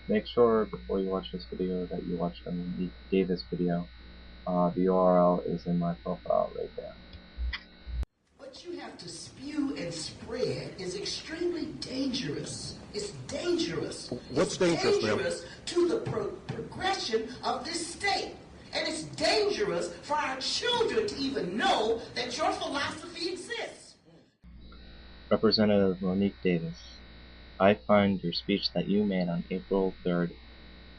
Make sure before you watch this video that you watch the Monique Davis video. The URL is in my profile right there. What you have to spew and spread is extremely dangerous. It's dangerous. What's dangerous, ma'am? Dangerous to the progression of this state. And it's dangerous for our children to even know that your philosophy exists. Representative Monique Davis, I find your speech that you made on April 3rd,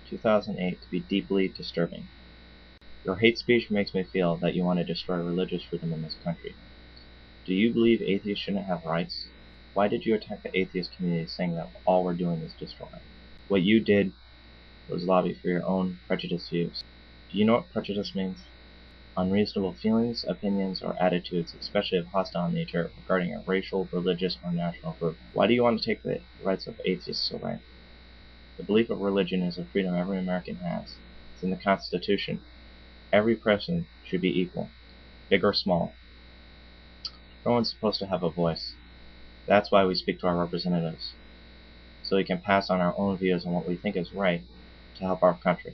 2008 to be deeply disturbing. Your hate speech makes me feel that you want to destroy religious freedom in this country. Do you believe atheists shouldn't have rights? Why did you attack the atheist community saying that all we're doing is destroying? What you did was lobby for your own prejudiced views. Do you know what prejudice means? Unreasonable feelings, opinions, or attitudes, especially of hostile nature, regarding a racial, religious, or national group. Why do you want to take the rights of atheists away? The belief of religion is a freedom every American has. It's in the Constitution. Every person should be equal, big or small. Everyone's supposed to have a voice. That's why we speak to our representatives, so we can pass on our own views on what we think is right to help our country.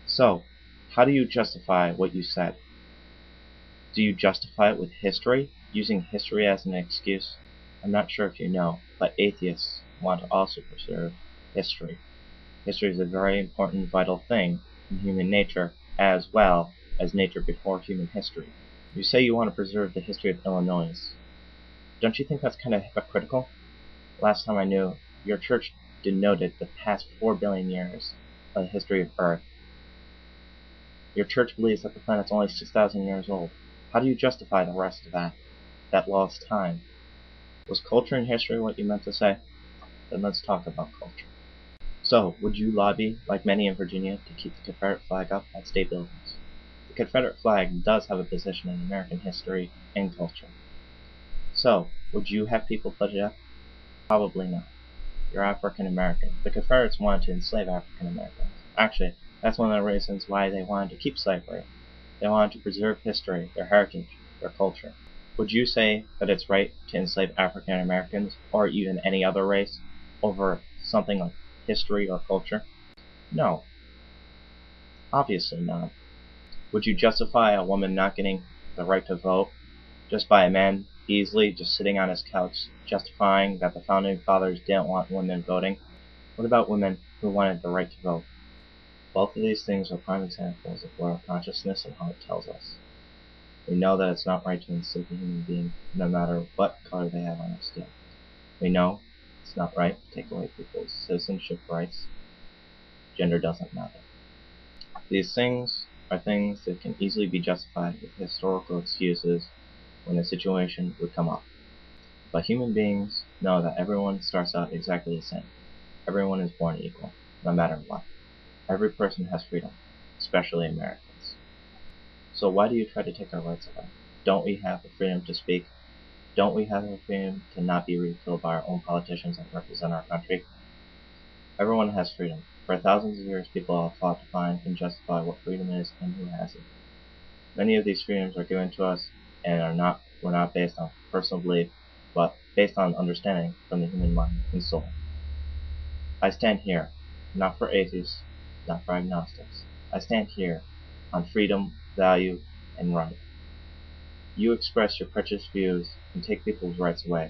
So, how do you justify what you said? Do you justify it with history, using history as an excuse? I'm not sure if you know, but atheists want to also preserve history. History is a very important, vital thing in human nature, as well as nature before human history. You say you want to preserve the history of Illinois. Don't you think that's kind of hypocritical? Last time I knew, your church denoted the past 4 billion years of the history of Earth. Your church believes that the planet's only 6,000 years old. How do you justify the rest of that lost time? Was culture and history what you meant to say? Then let's talk about culture. So, would you lobby, like many in Virginia, to keep the Confederate flag up at state buildings? The Confederate flag does have a position in American history and culture. So, would you have people pledge it up? Probably not. You're African American. The Confederates wanted to enslave African Americans. Actually, that's one of the reasons why they wanted to keep slavery. They wanted to preserve history, their heritage, their culture. Would you say that it's right to enslave African Americans, or even any other race, over something like history or culture? No. Obviously not. Would you justify a woman not getting the right to vote just by a man easily just sitting on his couch, justifying that the founding fathers didn't want women voting? What about women who wanted the right to vote? Both of these things are prime examples of moral consciousness and how it tells us. We know that it's not right to enslave a human being, no matter what color they have on their skin. We know it's not right to take away people's citizenship rights. Gender doesn't matter. These things are things that can easily be justified with historical excuses when a situation would come up. But human beings know that everyone starts out exactly the same. Everyone is born equal, no matter what. Every person has freedom, especially Americans. So why do you try to take our rights away? Don't we have the freedom to speak? Don't we have the freedom to not be ridiculed by our own politicians that represent our country? Everyone has freedom. For thousands of years, people have fought to find and justify what freedom is and who has it. Many of these freedoms are given to us and were not based on personal belief, but based on understanding from the human mind and soul. I stand here, not for atheists, not for agnostics. I stand here on freedom, value, and right. You express your precious views and take people's rights away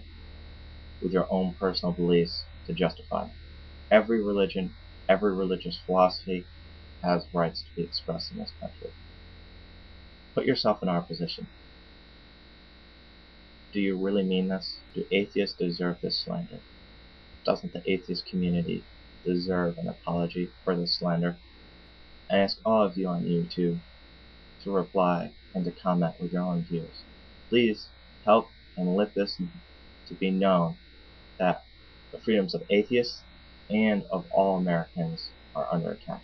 with your own personal beliefs to justify. Every religion, every religious philosophy has rights to be expressed in this country. Put yourself in our position. Do you really mean this? Do atheists deserve this slander? Doesn't the atheist community deserve an apology for this slander? I ask all of you on YouTube to reply and to comment with your own views. Please help and let this to be known that the freedoms of atheists and of all Americans are under attack.